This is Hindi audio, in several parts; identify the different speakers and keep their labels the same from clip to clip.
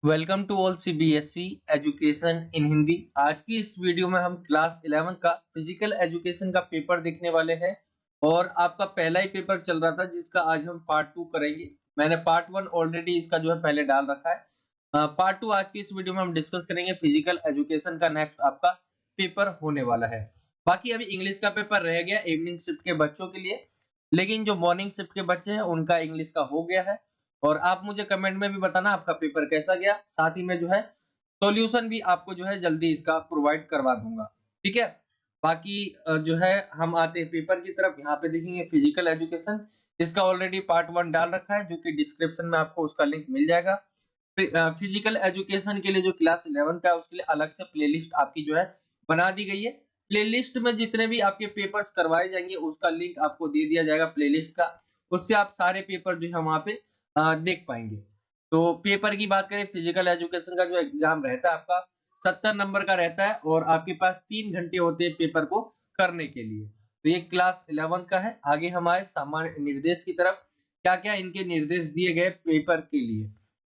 Speaker 1: Welcome to all CBSE education in Hindi. आज की इस वीडियो में हम क्लास 11 का फिजिकल एजुकेशन का पेपर देखने वाले हैं और आपका पहला ही पेपर चल रहा था जिसका आज हम पार्ट 2 करेंगे। मैंने पार्ट 1 ऑलरेडी इसका जो है पहले डाल रखा है। पार्ट 2 आज की इस वीडियो में हम डिस्कस करेंगे। फिजिकल एजुकेशन का नेक्स्ट आपका पेपर होने वाला है। बाकी अभी इंग्लिश का पेपर रह गया इवनिंग शिफ्ट के बच्चों के लिए, लेकिन जो मॉर्निंग शिफ्ट के बच्चे हैं उनका इंग्लिश का हो गया है। और आप मुझे कमेंट में भी बताना आपका पेपर कैसा गया। साथ ही में जो है सॉल्यूशन भी आपको जो है जल्दी इसका प्रोवाइड करवा दूंगा। ठीक है। बाकी जो है हम आते हैं पेपर की तरफ। यहाँ पे देखेंगे फिजिकल एजुकेशन, इसका ऑलरेडी पार्ट 1 डाल रखा है जो कि डिस्क्रिप्शन में आपको उसका लिंक मिल जाएगा। फिजिकल एजुकेशन के लिए जो क्लास 11 का है उसके लिए अलग से प्लेलिस्ट आपकी जो है बना दी गई है। प्लेलिस्ट में जितने भी आपके पेपर्स करवाए जाएंगे उसका लिंक आपको दे दिया जाएगा प्लेलिस्ट का। उससे आप सारे पेपर जो है वहां पे देख पाएंगे। तो पेपर की बात करें, फिजिकल एजुकेशन का जो एग्जाम रहता है आपका 70 नंबर का रहता है और आपके पास 3 घंटे होते हैं पेपर को करने के लिए। तो ये क्लास 11 का है। आगे हमारे सामान्य निर्देश की तरफ, क्या क्या इनके निर्देश दिए गए पेपर के लिए।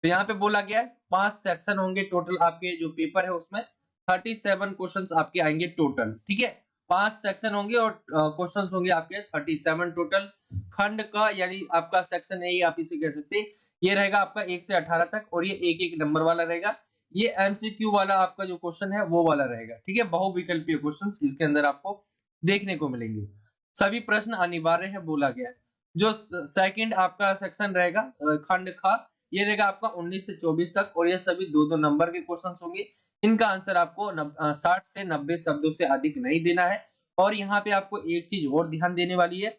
Speaker 1: तो यहाँ पे बोला गया है 5 सेक्शन होंगे टोटल। आपके जो पेपर है उसमें 37 क्वेश्चंस आपके आएंगे टोटल। ठीक है। 5 सेक्शन होंगे और क्वेश्चंस होंगे आपके 37 टोटल। खंड का यानी आपका सेक्शन ए आप इसे कह सकते हैं, ये रहेगा आपका 1 से 18 तक और ये एक एक नंबर वाला रहेगा। ये एमसीक्यू वाला आपका जो क्वेश्चन है वो वाला रहेगा। ठीक है। बहुविकल्पीय क्वेश्चंस इसके अंदर आपको देखने को मिलेंगे। सभी प्रश्न अनिवार्य है बोला गया है। जो सेकंड आपका सेक्शन रहेगा खंड खा, ये रहेगा आपका 19 से 24 तक और ये सभी दो दो नंबर के क्वेश्चंस होंगे। इनका आंसर आपको 60 से 90 शब्दों से अधिक नहीं देना है। और यहाँ पे आपको एक चीज और ध्यान देने वाली है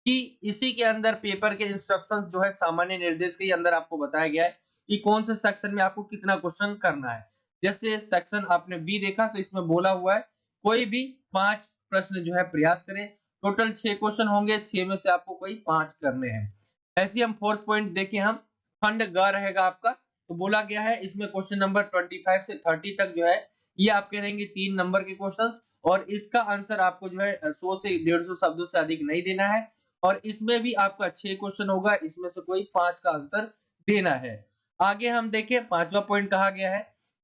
Speaker 1: कि इसी के अंदर पेपर के इंस्ट्रक्शंस जो है सामान्य निर्देश के अंदर आपको बताया गया है कि कौन से सेक्शन में आपको कितना क्वेश्चन करना है। जैसे सेक्शन आपने बी देखा तो इसमें बोला हुआ है कोई भी 5 प्रश्न जो है प्रयास करें। टोटल 6 क्वेश्चन होंगे, 6 में से आपको कोई 5 करने हैं। ऐसे हम फोर्थ पॉइंट देखें हम, खंड ग रहेगा आपका। तो बोला गया है इसमें क्वेश्चन नंबर 25 से 30 तक जो है ये आपके रहेंगे 3 नंबर के क्वेश्चंस और इसका आंसर आपको जो है 100 से 150 शब्दों से अधिक नहीं देना है। और इसमें भी आपका 6 क्वेश्चन होगा, इसमें से कोई 5 का आंसर देना है। आगे हम देखें पांचवा पॉइंट कहा गया है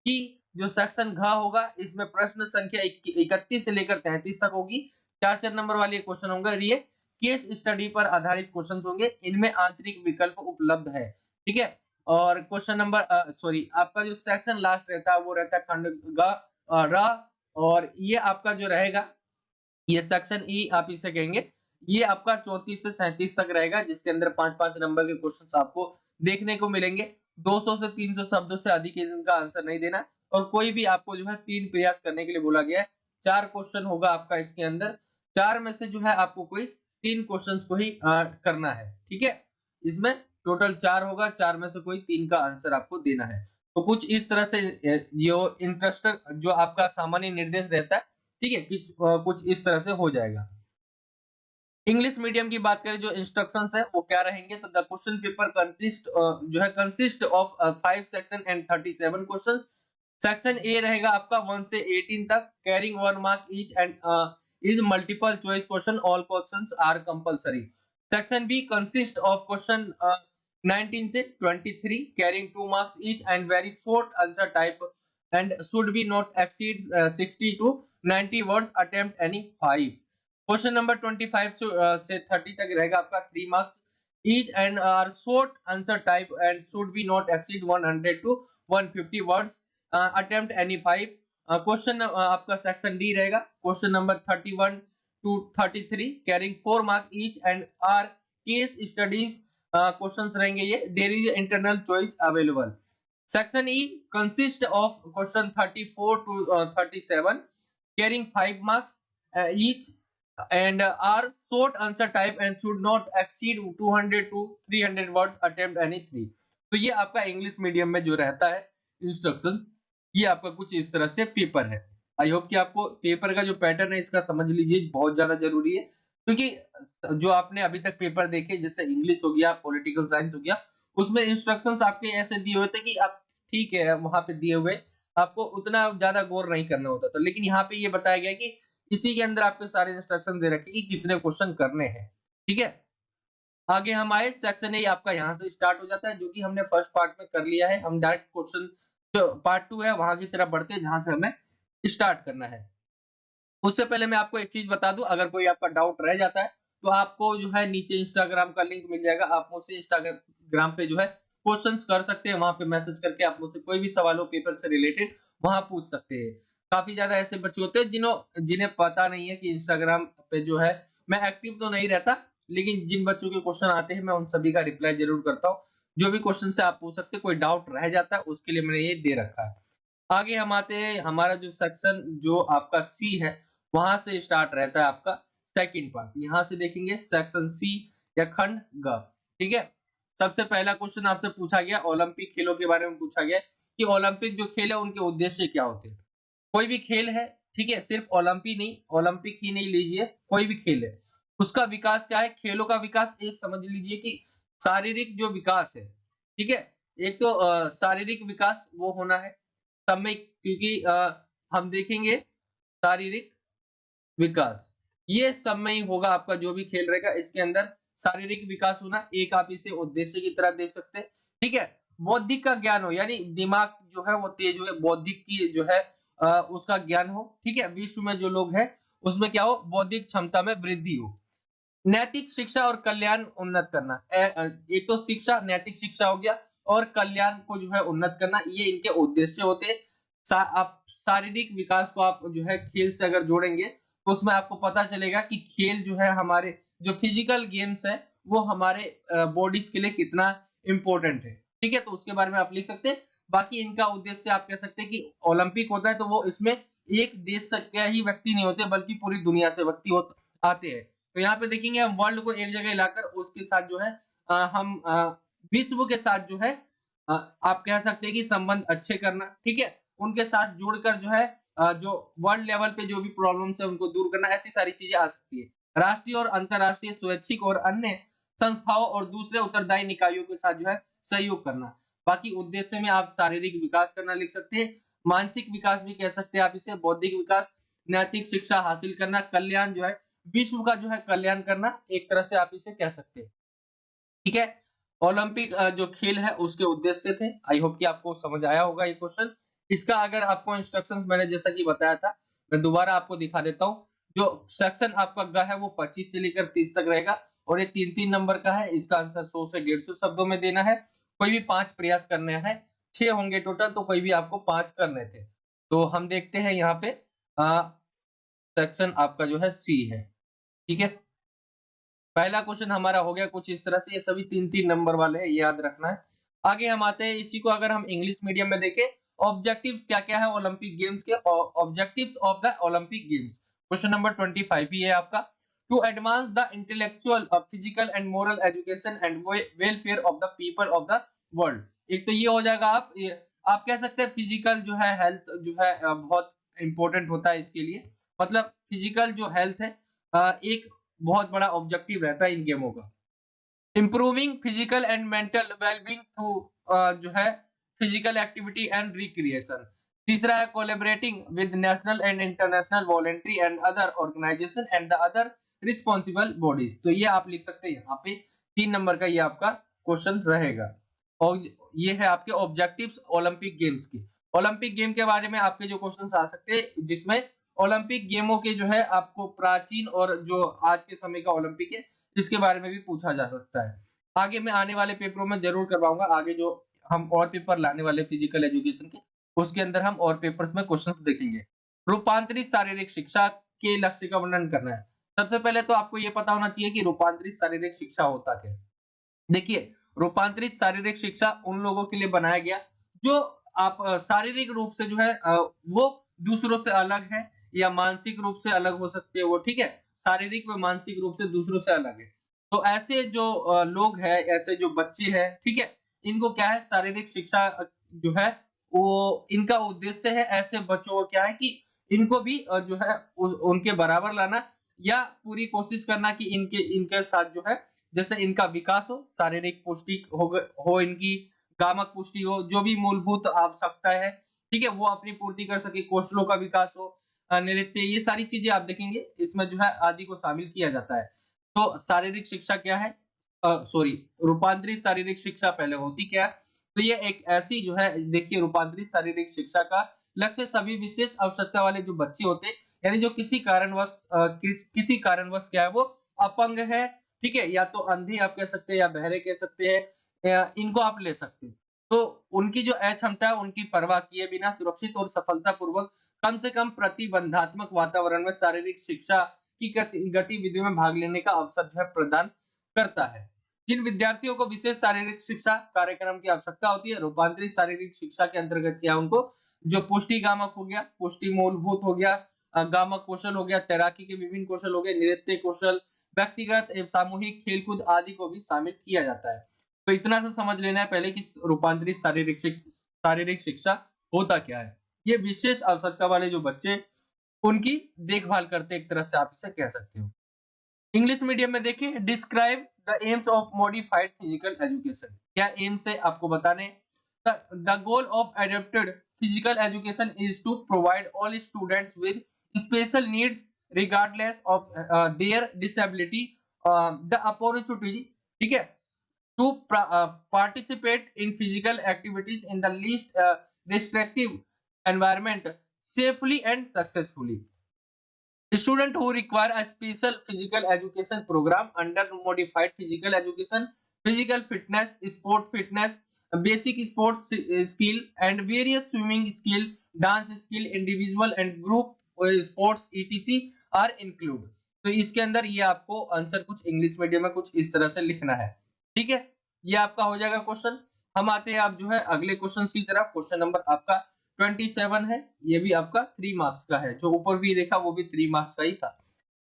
Speaker 1: कि जो सेक्शन घ होगा इसमें प्रश्न संख्या 31 से लेकर 33 तक होगी। 4 नंबर वाले क्वेश्चन होंगे। ये केस स्टडी पर आधारित क्वेश्चन होंगे, इनमें आंतरिक विकल्प उपलब्ध है। ठीक है। और क्वेश्चन नंबर सॉरी आपका जो सेक्शन लास्ट रहता है वो रहता है खंड ग र। और ये आपका जो रहेगा ये सेक्शन ई आप इसे कहेंगे, ये आपका 34 से 37 तक रहेगा जिसके अंदर 5-5 नंबर के क्वेश्चंस आपको देखने को मिलेंगे। 200 से 300 शब्दों से अधिक इनका आंसर नहीं देना और कोई भी आपको जो है 3 प्रयास करने के लिए बोला गया है। 4 क्वेश्चन होगा आपका इसके अंदर, 4 में से जो है आपको कोई 3 क्वेश्चंस को ही करना है। ठीक है। इसमें टोटल 4 होगा, 4 में से कोई 3 का आंसर आपको देना है। तो कुछ इस तरह से जो इंटरेस्ट जो आपका सामान्य निर्देश रहता है, ठीक है, कुछ इस तरह से हो जाएगा। इंग्लिश मीडियम की बात करें जो इंस्ट्रक्शंस है वो क्या रहेंगे, तो the question paper consist of 5 section and 37 questions. Section A रहेगा आपका 1 से 18 तक, carrying 1 mark each and is multiple choice question, all questions are compulsory. Section B consist of question 19 से 23, carrying 2 marks each and very short answer type and should be not exceed 60 to 90 words, attempt any 5। Question number 25 से 30 तक रहेगा आपका 3 marks each and are short answer type and should be not exceed 100 to 150 words, attempt any 5। Question आपका सेक्शन डी रहेगा, question number 31 to 33, carrying 4 mark each and are case studies questions रहेंगे ये, there is internal choice available. Section E consists of question 34 to 37, carrying 5 marks each and are short answer type and should not exceed 200 to 300 words, attempt any 3। तो ये आपका इंग्लिश मीडियम में जो रहता है इंस्ट्रक्शन, ये आपका कुछ इस तरह से पेपर है। आई होप कि आपको पेपर का जो पैटर्न है इसका समझ लीजिए, बहुत ज्यादा जरूरी है क्योंकि जो आपने अभी तक पेपर देखे जैसे इंग्लिश हो गया, पॉलिटिकल साइंस हो गया, उसमें इंस्ट्रक्शंस आपके ऐसे दिए हुए थे कि आप ठीक है वहां पे दिए हुए आपको उतना ज्यादा गौर नहीं करना होता था, लेकिन यहाँ पे ये बताया गया कि इसी के अंदर आपके सारे इंस्ट्रक्शन दे रखे कि कितने क्वेश्चन करने हैं। ठीक है। आगे हम आए सेक्शन ए आपका यहाँ से स्टार्ट हो जाता है जो कि हमने फर्स्ट पार्ट में कर लिया है। हम डायरेक्ट क्वेश्चन जो पार्ट 2 है वहाँ की तरफ बढ़ते हैं जहाँ से हमें स्टार्ट करना है। उससे पहले मैं आपको एक चीज़ बता दूँ, अगर कोई आपका डाउट रह जाता है, तो आपको जो है नीचे इंस्टाग्राम का लिंक मिल जाएगा। आप मुझसे इंस्टाग्राम पे जो है क्वेश्चन्स कर सकते हैं, वहाँ पे मैसेज करके आप मुझसे कोई भी सवाल हो पेपर से रिलेटेड वहाँ पूछ सकते हैं। काफ़ी ज़्यादा ऐसे बच्चे होते हैं जिन्हें पता नहीं है कि इंस्टाग्राम पे जो है मैं एक्टिव तो नहीं रहता, लेकिन जिन बच्चों के क्वेश्चन आते हैं मैं उन सभी का रिप्लाई ज़रूर करता हूँ। जो भी क्वेश्चन से आप पूछ सकते हैं, कोई डाउट रह जाता है उसके लिए मैंने ये दे रखा है। आगे हम आते हैं, हमारा जो सेक्शन जो आपका सी है, वहाँ से स्टार्ट रहता है आपका सेकंड पार्ट। यहाँ से देखेंगे सेक्शन सी या खंड ग, ठीक है? सबसे पहला क्वेश्चन आपसे पूछा गया ओलंपिक खेलों के बारे में पूछा गया कि ओलंपिक जो खेल है उनके उद्देश्य क्या होते हैं? कोई भी खेल है, ठीक है? सिर्फ ओलंपिक ही नहीं लीजिए, कोई भी खेल है। उसका विकास क्या है? खेलों का विकास एक समझ लीजिए कि शारीरिक जो विकास है, ठीक है? एक तो शारीरिक विकास वो होना है सब में, क्योंकि हम देखेंगे शारीरिक विकास, ये सब में ही होगा आपका जो भी खेल रहेगा इसके अंदर शारीरिक विकास होना, एक आप इसे उद्देश्य की तरह देख सकते हैं, ठीक है? बौद्धिक का ज्ञान हो, यानी दिमाग जो है वो तेज हुए, बौद्धिक की जो है उसका ज्ञान हो, ठीक है? विश्व में जो लोग हैं उसमें क्या हो, बौद्धिक क्षमता में वृद्धि हो। नैतिक शिक्षा और कल्याण उन्नत करना। एक तो शिक्षा, नैतिक शिक्षा हो गया और कल्याण को जो है उन्नत करना, ये इनके उद्देश्य होते हैं। आप शारीरिक विकास को आप जो है खेल से अगर जोड़ेंगे, तो उसमें आपको पता चलेगा कि खेल जो है हमारे जो फिजिकल गेम्स है, वो हमारे बॉडीज के लिए कितना इम्पोर्टेंट है। ठीक है? तो उसके बारे में आप लिख सकते हैं। बाकी इनका उद्देश्य आप कह सकते हैं कि ओलंपिक होता है तो वो इसमें एक देश का ही व्यक्ति नहीं होते, बल्कि पूरी दुनिया से व्यक्ति आते हैं। तो यहाँ पे देखेंगे हम वर्ल्ड को एक जगह लाकर उसके साथ जो है हम विश्व के साथ जो है अ, आप कह सकते हैं कि संबंध अच्छे करना, ठीक है? उनके साथ जुड़कर जो है जो वर्ल्ड लेवल पे जो भी प्रॉब्लम्स है उनको दूर करना, ऐसी सारी चीजें आ सकती है। राष्ट्रीय और अंतर्राष्ट्रीय स्वैच्छिक और अन्य संस्थाओं और दूसरे उत्तरदायी निकायों के साथ जो है सहयोग करना। बाकी उद्देश्य में आप शारीरिक विकास करना लिख सकते हैं, मानसिक विकास भी कह सकते हैं आप इसे, बौद्धिक विकास, नैतिक शिक्षा हासिल करना, कल्याण जो है विश्व का जो है कल्याण करना, एक तरह से आप इसे कह सकते हैं। ठीक है? ओलंपिक जो खेल है उसके उद्देश्य थे। आई होप कि आपको समझ आया होगा ये क्वेश्चन। इसका अगर आपको इंस्ट्रक्शंस मैंने जैसा कि बताया था, मैं दोबारा आपको दिखा देता हूँ। जो सेक्शन आपका ग है वो 25 से लेकर 30 तक रहेगा और ये 3-3 नंबर का है। इसका आंसर 100 से 150 शब्दों में देना है। कोई भी 5 प्रयास करने हैं। 6 होंगे टोटल, तो कोई भी आपको 5 करने थे। तो हम देखते हैं यहाँ पे सेक्शन आपका जो है सी है। ठीक है? पहला क्वेश्चन हमारा हो गया कुछ इस तरह से, ये सभी 3-3 नंबर वाले हैं, ये याद रखना है। आगे हम आते हैं, इसी को अगर हम इंग्लिश मीडियम में देखें, ऑब्जेक्टिव्स क्या-क्या है ओलंपिक गेम्स के, objectives of the Olympic games. Question number 25 ही है आपका। To advance the intellectual, physical and moral education and welfare of the people of the world. एक तो ये हो जाएगा, आप कह सकते हैं फिजिकल जो है हेल्थ जो है बहुत इंपॉर्टेंट होता है इसके लिए। मतलब फिजिकल जो हेल्थ है एक बहुत बड़ा ऑब्जेक्टिव रहता है इन गेमों का। Improving physical and mental wellbeing through जो है फिजिकल एक्टिविटी एंड रिक्रिएशन। तीसरा है collaborating with national and international voluntary and other organisation and the other responsible bodies. तो ये आप लिख सकते हैं यहाँ पे, 3 नंबर का ये आपका क्वेश्चन रहेगा। और ये है आपके ऑब्जेक्टिव्स ओलंपिक गेम्स के। ओलंपिक गेम के बारे में आपके जो क्वेश्चंस आ सकते हैं, जिसमें ओलंपिक गेमों के जो है आपको प्राचीन और जो आज के समय का ओलंपिक है, इसके बारे में भी पूछा जा सकता है। आगे मैं आने वाले पेपरों में जरूर करवाऊंगा, आगे जो हम और पेपर लाने वाले फिजिकल एजुकेशन के, उसके अंदर हम और पेपर्स में क्वेश्चंस देखेंगे। रूपांतरित शारीरिक शिक्षा के लक्ष्य का वर्णन करना है। सबसे पहले तो आपको ये पता होना चाहिए कि रूपांतरित शारीरिक शिक्षा होता क्या है। देखिए, रूपांतरित शारीरिक शिक्षा उन लोगों के लिए बनाया गया जो आप शारीरिक रूप से जो है वो दूसरों से अलग है, या मानसिक रूप से अलग हो सकते हैं वो, ठीक है? शारीरिक व मानसिक रूप से दूसरों से अलग है। तो ऐसे जो लोग हैं, ऐसे जो बच्चे हैं, ठीक है? इनको क्या है, शारीरिक शिक्षा जो है वो इनका उद्देश्य है ऐसे बच्चों को क्या है कि इनको भी जो है उनके बराबर लाना, या पूरी कोशिश करना कि इनके इनके साथ जो है जैसे इनका विकास हो, शारीरिक पुष्टि हो इनकी, गामक पुष्टि हो, जो भी मूलभूत आवश्यकता है, ठीक है? वो अपनी पूर्ति कर सके, कौशलों का विकास हो, नृत्य, ये सारी चीजें आप देखेंगे इसमें जो है आदि को शामिल किया जाता है। तो शारीरिक शिक्षा क्या है, सॉरी, रूपांतरित शारीरिक शिक्षा पहले होती क्या है? तो ये एक ऐसी जो है देखिए रूपांतरित शारीरिक शिक्षा का लक्ष्य सभी विशेष आवश्यकता वाले जो बच्चे होते हैं, यानी जो किसी कारणवश क्या है वो अपंग है, ठीक है, या तो अंधे आप कह सकते हैं या बहरे कह सकते हैं, इनको आप ले सकते हैं। तो उनकी जो अक्षमता है उनकी परवाह किए बिना सुरक्षित और सफलतापूर्वक कम से कम प्रतिबंधात्मक वातावरण में शारीरिक शिक्षा की गतिविधियों में भाग लेने का अवसर जो है प्रदान करता है। जिन विद्यार्थियों को विशेष शारीरिक शिक्षा कार्यक्रम की आवश्यकता होती है, रूपांतरित शारीरिक शिक्षा के अंतर्गत क्या उनको जो पुष्टि गामक हो गया, पुष्टि मूलभूत हो गया, गामक कौशल हो गया, तैराकी के विभिन्न कौशल हो गए, नृत्य कौशल, व्यक्तिगत एवं सामूहिक खेलकूद आदि को भी शामिल किया जाता है। तो इतना सा समझ लेना है पहले कि रूपांतरित शारीरिक शिक्षा होता क्या है। ये विशेष आवश्यकता वाले जो बच्चे उनकी देखभाल करते एक तरह से आप इसे कह सकते हो। इंग्लिश मीडियम में देखिए describe the aims of modified physical education. क्या एम्स है आपको बताने? The goal of adapted physical education is to provide all students with special needs regardless of their disability the opportunity, ठीक है, to participate in physical activities in the least restrictive environment safely and successfully. Students who require a special physical education program under modified physical education, physical fitness, sport fitness, basic sports skill and various swimming skill, dance skill, individual and group sports etc are include. तो इसके अंदर ये आपको आंसर कुछ इंग्लिश मीडियम में कुछ इस तरह से लिखना है, ठीक है। ये आपका हो जाएगा क्वेश्चन। हम आते हैं आप जो है अगले क्वेश्चन की तरफ। क्वेश्चन नंबर आपका 27 है, ये भी आपका 3 मार्क्स का है, जो ऊपर भी देखा वो भी 3 मार्क्स का ही था।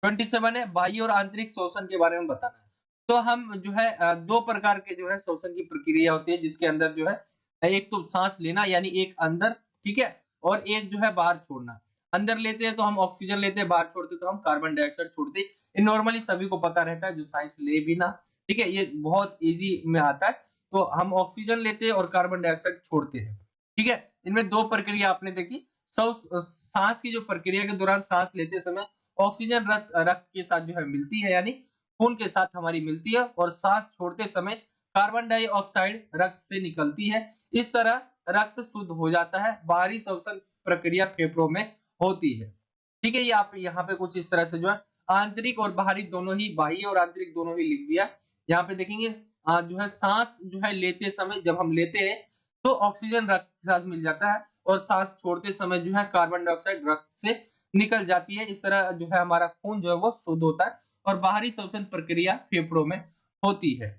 Speaker 1: 27 है, बाह्य और आंतरिक शोषण के बारे में बताना है। तो हम जो है दो प्रकार के जो है शोषण की प्रक्रिया होती है, जिसके अंदर जो है एक तो सांस लेना यानी एक अंदर, ठीक है, और एक जो है बाहर छोड़ना। अंदर लेते हैं तो हम ऑक्सीजन लेते हैं, बाहर छोड़ते तो हम कार्बन डाइऑक्साइड छोड़ते हैं। ये नॉर्मली सभी को पता रहता है जो साइंस ले भी ना, ठीक है, ये बहुत इजी में आता है। तो हम ऑक्सीजन लेते हैं और कार्बन डाइऑक्साइड छोड़ते हैं, ठीक है। इनमें दो प्रक्रिया आपने देखी। सांस की जो प्रक्रिया के दौरान सांस लेते समय ऑक्सीजन रक्त के साथ जो है मिलती है, यानी खून के साथ हमारी मिलती है, और सांस छोड़ते समय कार्बन डाइऑक्साइड रक्त से निकलती है। इस तरह रक्त शुद्ध हो जाता है। बाहरी श्वसन प्रक्रिया फेफड़ों में होती है, ठीक है। ये आप यहाँ पे कुछ इस तरह से जो है आंतरिक और बाहरी दोनों ही, बाह्य और आंतरिक दोनों ही लिख दिया। यहाँ पे देखेंगे जो है सांस जो है लेते समय जब हम लेते हैं तो ऑक्सीजन रक्त के साथ मिल जाता है, और सांस छोड़ते समय जो है कार्बन डाइऑक्साइड रक्त से निकल जाती है। इस तरह जो है हमारा खून जो है वो शुद्ध होता है, और बाहरी श्वसन प्रक्रिया फेफड़ों में होती है।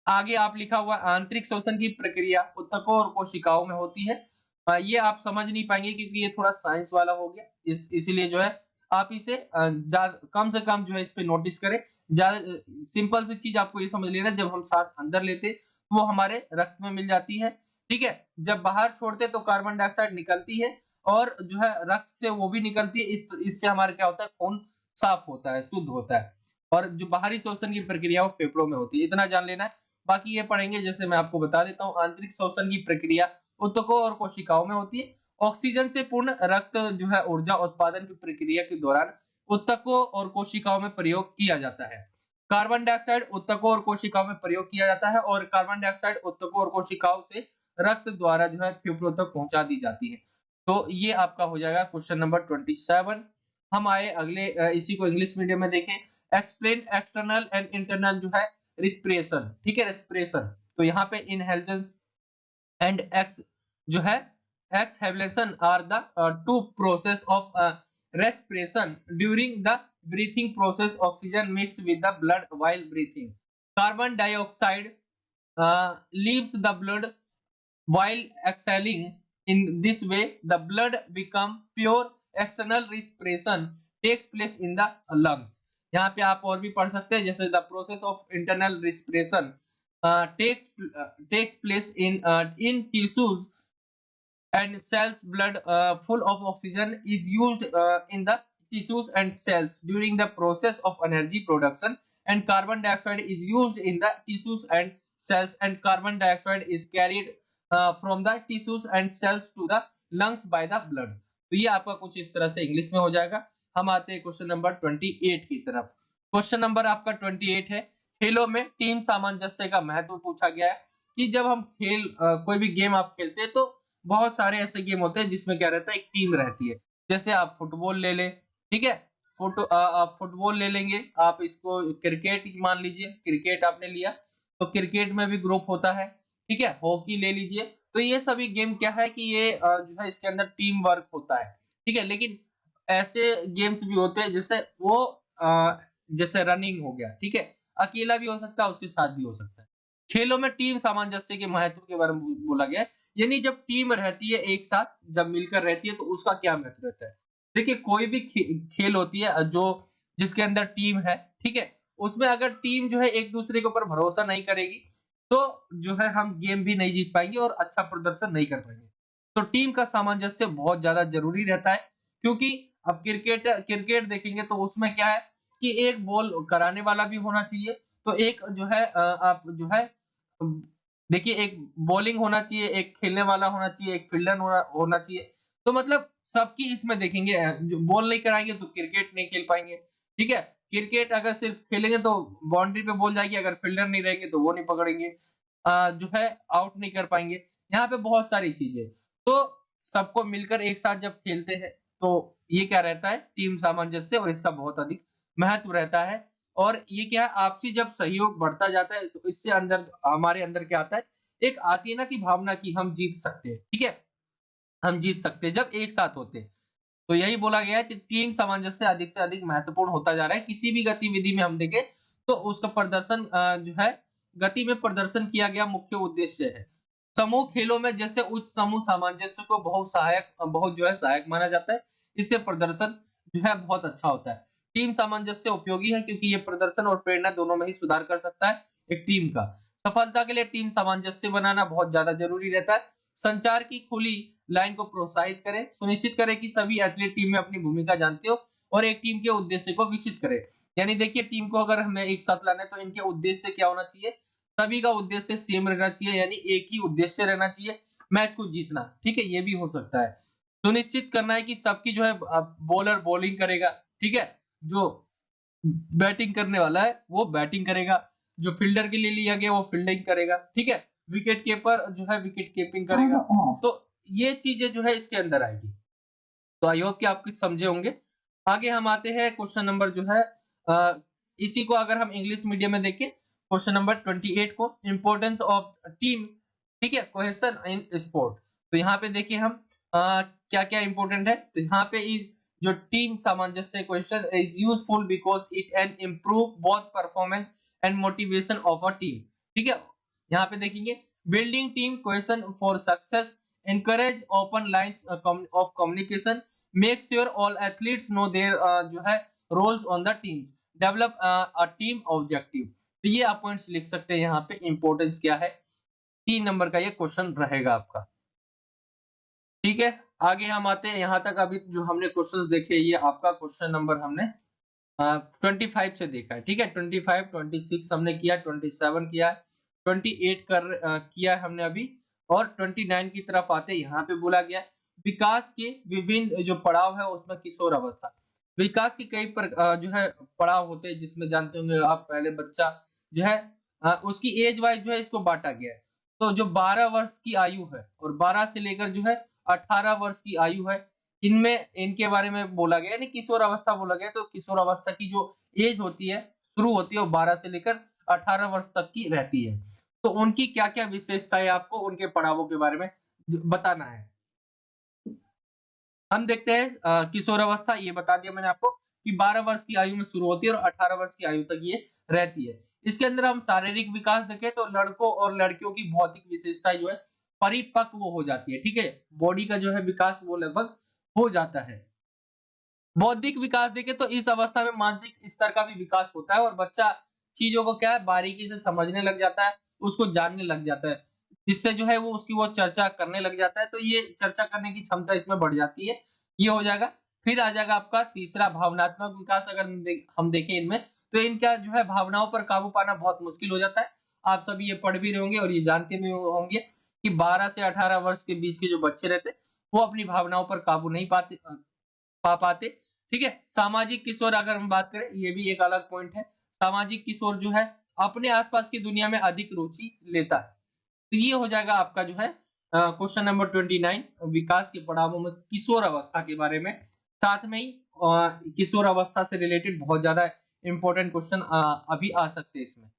Speaker 1: आगे आप लिखा हुआ आंतरिक श्वसन की प्रक्रिया ऊतकों और कोशिकाओं में होती है। ये आप समझ नहीं पाएंगे क्योंकि ये थोड़ा साइंस वाला हो गया, इसीलिए जो है आप इसे कम से कम जो है इस पे नोटिस करें। सिंपल सी चीज आपको ये समझ लेना, जब हम सांस अंदर लेते वो हमारे रक्त में मिल जाती है, ठीक है। जब बाहर छोड़ते तो कार्बन डाइऑक्साइड निकलती है, और जो है रक्त से वो भी निकलती है। इससे हमारा क्या होता है, खून साफ होता है, शुद्ध होता है। और जो बाहरी श्वसन की प्रक्रिया वो फेफड़ों में होती है, इतना जान लेना है। बाकी ये पढ़ेंगे, जैसे मैं आपको बता देता हूँ, आंतरिक श्वसन की प्रक्रिया ऊतकों और कोशिकाओं में होती है। ऑक्सीजन से पूर्ण रक्त जो है ऊर्जा उत्पादन की प्रक्रिया के दौरान ऊतकों और कोशिकाओं में प्रयोग किया जाता है। कार्बन डाइऑक्साइड ऊतकों और कोशिकाओं में प्रयोग किया जाता है, और कार्बन डाइऑक्साइड ऊतकों और कोशिकाओं से रक्त द्वारा जो है फेफड़ों तक पहुंचा दी जाती है। तो ये आपका हो जाएगा क्वेश्चन नंबर 27। हम आए अगले, इसी को इंग्लिश मीडियम में देखें। एक्सप्लेन एक्सटर्नल एंड इंटरनल जो है रिस्पिरेशन, ठीक है, रेस्पिरेशन। तो यहाँ पे इनहेलेशन एंड एक्स जो है exhalation are the two process of respiration. During the breathing process, oxygen mixes with the blood while breathing. Carbon dioxide leaves the blood while exhaling. In this way, the blood become pure. External respiration takes place in the lungs. यहाँ पे आप और भी पढ़ सकते हैं, जैसे the process of internal respiration takes place in tissues and cells. Blood full of oxygen is used in the tissues and cells during the process of energy production, and carbon dioxide is used in the tissues and cells, and carbon dioxide is carried from the tissues and cells to the lungs by the blood. तो ये आपका कुछ इस तरह से इंग्लिश में हो जाएगा। हम आते हैं क्वेश्चन नंबर 28 की तरफ। क्वेश्चन नंबर आपका 28 है, खेलों में टीम सामंजस्य का महत्व पूछा गया है कि जब हम कोई भी गेम आप खेलते हैं तो बहुत सारे ऐसे गेम होते हैं जिसमें क्या रहता है, एक टीम रहती है। जैसे आप फुटबॉल ले लें, ठीक है? आप फुटबॉल ले लेंगे, आप इसको क्रिकेट ही मान लीजिए, क्रिकेट आपने लिया, तो क्रिकेट में भी ग्रुप होता है, ठीक है? हॉकी ले लीजिए, तो ये सभी गेम क्या है कि ये जो है इसके अंदर टीम वर्क होता है, ठीक है? लेकिन ऐसे गेम्स भी होते हैं जैसे जैसे रनिंग हो गया, ठीक है? अकेला भी हो सकता है, उसके साथ भी हो सकता है। खेलों में टीम सामंजस्य के महत्व के बारे में बोला गया है, यानी जब टीम रहती है एक साथ, जब मिलकर रहती है तो उसका क्या महत्व रहता है। देखिए कोई भी खेल होती है जो जिसके अंदर टीम है, ठीक है? उसमें अगर टीम जो है एक-दूसरे के ऊपर भरोसा नहीं करेगी, तो जो है हम गेम भी नहीं जीत पाएँगे और अच्छा प्रदर्शन नहीं कर पाएँगे। तो टीम का सामंजस्य बहुत ज़्यादा ज़रूरी रहता है, क्योंकि अब क्रिकेट क्रिकेट देखेंगे तो उसमें क्या है कि एक बॉल कराने वाला भी होना चाहिए, तो एक जो है आप जो है अम, देखिए एक बॉलिंग होना चाहिए, एक खेलने वाला होना चाहिए, एक फील्डर होना होना चाहिए। तो मतलब सबकी इसमें देखेंगे जो बॉल नहीं कराएँगे तो क्रिकेट नहीं खेल पाएँगे, ठीक है? क्रिकेट अगर सिर्फ खेलेंगे तो बाउंड्री पे बॉल जाएगी, अगर फील्डर नहीं रहेंगे तो वो नहीं पकड़ेंगे। जो है आउट नहीं कर पाएँगे। यहाँ पे बहुत सारी चीज़ें। तो सबको मिलकर एक साथ जब खेलते हैं, तो ये क्या रहता है टीम सामंजस्य और इसका बहुत अधिक महत्व रहता है। और ये क्या है आपसी जब सहयोग बढ़ता जाता है तो इससे अंदर हमारे अंदर क्या आता है, एक आती है ना कि भावना कि हम जीत सकते हैं, ठीक है? हम जीत सकते हैं जब एक साथ होते हैं। तो यही बोला गया है कि टीम सामंजस्य अधिक से अधिक महत्वपूर्ण होता जा रहा है। किसी भी गतिविधि में हम देखें तो उसका प्रदर्शन जो है गति में प्रदर्शन किया गया मुख्य उद्देश्य है। समूह खेलों में जैसे उच्च समूह सामंजस्य को बहुत जो है सहायक माना जाता है। इससे प्रदर्शन जो है बहुत अच्छा होता है। टीम सामंजस्य उपयोगी है क्योंकि ये प्रदर्शन और प्रेरणा दोनों में ही सुधार कर सकता है एक टीम का। सफलता के लिए टीम सामंजस्य बनाना बहुत ज्यादा जरूरी रहता है। संचार की खुली लाइन को प्रोत्साहित करें, सुनिश्चित करें कि सभी एथलीट टीम में अपनी भूमिका जानते हो और एक टीम के उद्देश्य को विकसित करें। यानी देखिए टीम को अगर हमें एक साथ लाना है तो इनके उद्देश्य क्या होना चाहिए? सभी का उद्देश्य सेम रहना चाहिए यानी एक ही उद्देश्य रहना चाहिए, मैच को जीतना, ठीक है? ये भी हो सकता है। सुनिश्चित करना है कि सबकी जो है बॉलर बॉलिंग करेगा, ठीक है? जो बैटिंग करने वाला है वो बैटिंग करेगा, जो फील्डर के लिए लिया गया वो फील्डिंग करेगा, ठीक है? विकेट कीपर जो है विकेट कीपिंग करेगा। तो ये चीजें जो है इसके अंदर आएगी। तो आई होप कि आप कुछ समझे होंगे। आगे हम आते हैं क्वेश्चन नंबर जो है इसी को अगर हम इंग्लिश मीडियम में देखें क्वेश्चन नंबर 28 को इम्पोर्टेंस ऑफ टीम, ठीक है? Cohesion in sport. तो यहाँ पे देखिए हम क्या-क्या इम्पोर्टेंट है। तो यहाँ पे इस जो टीम सामंजस्य question is useful because it can improve both performance and motivation of a team, ठीक है? यहाँ पे देखेंगे building team cohesion for success, encourage open lines of communication, make sure all athletes know their जो है roles on the teams, develop a team objective। तो ये आप पॉइंट्स लिख सकते हैं यहाँ पे इम्पोर्टेंस क्या है। 3 नंबर का ये क्वेश्चन रहेगा आपका, ठीक है? आगे हम आते हैं यहाँ तक अभी जो हमने क्वेश्चंस देखे ये आपका क्वेश्चन नंबर हमने 25 से देखा है, ठीक है? 25, 26 हमने किया, 27 किया, 28 किया है हमने अभी और 29 की तरफ आते हैं। यहाँ पे बोला गया है, विकास के विभिन्न जो पड़ाव है उसमें किशोर अवस्था। विकास के कई जो है पड़ाव होते हैं जिसमें जानते होंगे आप पहले बच्चा जो है उसकी एज वाइज जो है इसको बाँटा गया है। तो जो 12 वर्ष की आयु है और 12 से लेकर जो है 18 वर्ष की आयु है, इनमें इनके बारे में बोला गया है, यानी किशोर अवस्था बोला गया है। तो किशोर अवस्था की जो एज होती है, शुरू होती है वो 12 से लेकर 18 वर्ष तक की रहती है। तो उनकी क्या-क्या विशेषताएँ आपको उनके पड़ावों के बारे में बताना है। हम देखते हैं किशोर अवस्था ये बता दिया मैंने आपको कि 12 वर्ष की आयु में शुरू होती है और 18 वर्ष की आयु तक ये रहती है। इसके अंदर हम शारीरिक विकास देखें तो लड़कों और लड़कियों की भौतिक विशेषताएँ जो है परिपक्व हो जाती है, ठीक है? बॉडी का जो है विकास वो लगभग हो जाता है। बौद्धिक विकास देखें तो इस अवस्था में मानसिक स्तर का भी विकास होता है और बच्चा चीजों को क्या है बारीकी से समझने लग जाता है, उसको जानने लग जाता है, जिससे जो है वो उसकी वो चर्चा करने लग जाता है, तो ये चर्चा करने की क्षमता इसमें बढ़ जाती है, ये हो जाएगा। फिर आ जाएगा आपका तीसरा भावनात्मक विकास। अगर हम देखें इनमें तो इनका जो है भावनाओं पर काबू पाना बहुत मुश्किल हो जाता है। आप सभी ये पढ़ भी रहे होंगे और ये जानते भी होंगे कि 12 से 18 वर्ष के बीच के जो बच्चे रहते हैं वो अपनी भावनाओं पर काबू नहीं पा पाते, ठीक है? सामाजिक किशोर अगर हम बात करें ये भी एक अलग पॉइंट है। सामाजिक किशोर जो है अपने आसपास की दुनिया में अधिक रुचि लेता है। तो ये हो जाएगा आपका जो है क्वेश्चन नंबर 29 विकास के पड़ावों में किशोर अवस्था के बारे में। साथ में ही किशोर अवस्था से रिलेटेड बहुत ज्यादा इंपॉर्टेंट क्वेश्चन अभी आ सकते हैं इसमें।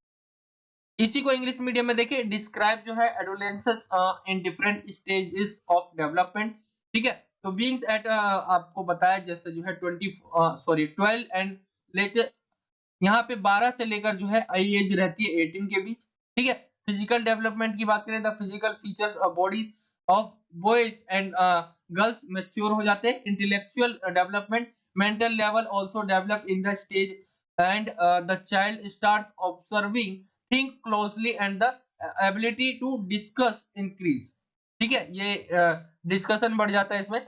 Speaker 1: इसी को इंग्लिश मीडियम में देखिए, डिस्क्राइब जो है adolescents in different stages of development. ठीक है, तो बीइंग्स एट आपको बताया जैसे जो है 12 एंड लेटर, यहाँ पे 12 से लेकर जो है एज रहती है 18 के बीच। ठीक है, फिजिकल डेवलपमेंट की बात करें, the physical features of body of boys and girls mature हो जाते हैं। Intellectual development, mental level also develop in the stage and the child starts observing think closely and the ability to discuss increase. ठीक है, ये डिस्कशन बढ़ जाता है इसमें।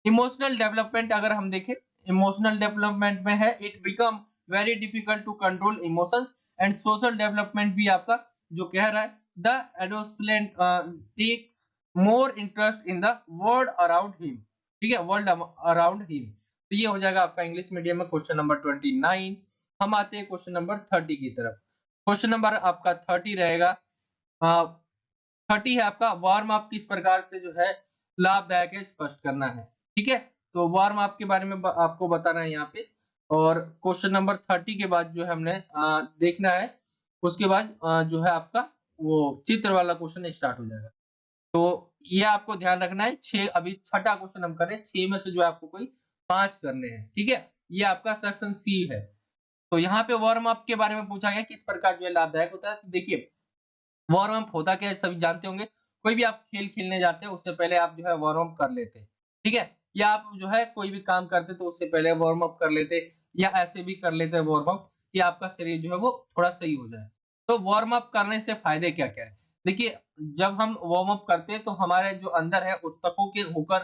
Speaker 1: इमोशनल डेवलपमेंट अगर हम देखें, इमोशनल डेवलपमेंट में है it become very difficult to control emotions. And social development भी आपका जो कह रहा है, the adolescent takes more interest in the world around him. ठीक है, वर्ल्ड अराउंड हिम। तो ये हो जाएगा आपका इंग्लिश मीडियम में क्वेश्चन नंबर 29। हम आते हैं क्वेश्चन नंबर 30 की तरफ। क्वेश्चन नंबर आपका 30 रहेगा, 30 है आपका वार्म अप किस प्रकार से जो है लाभदायक है, स्पष्ट करना है। ठीक है, तो वार्म अप के बारे में आपको बताना है यहाँ पे। और क्वेश्चन नंबर 30 के बाद जो है हमने देखना है, उसके बाद जो है आपका वो चित्र वाला क्वेश्चन स्टार्ट हो जाएगा। तो ये आपको ध्यान रखना है। 6 अभी छठा क्वेश्चन हम कर रहे हैं, 6 में से जो है आपको कोई 5 करने हैं। ठीक है, ये आपका सेक्शन सी है। तो यहाँ पे वार्म अप के बारे में पूछा गया किस प्रकार जो है लाभदायक होता है। तो देखिए, वार्म अप होता क्या है सभी जानते होंगे। कोई भी आप खेल खेलने जाते हैं उससे पहले आप जो है वार्म अप कर लेते हैं। ठीक है, या आप जो है कोई भी काम करते तो उससे पहले वार्म अप कर लेते, या ऐसे भी कर लेते हैं वार्म अप कि आपका शरीर जो है वो थोड़ा सही हो जाए। तो वार्म अप करने से फायदे क्या-क्या है? देखिए, जब हम वार्म अप करते हैं तो हमारे जो अंदर है ऊतकों के होकर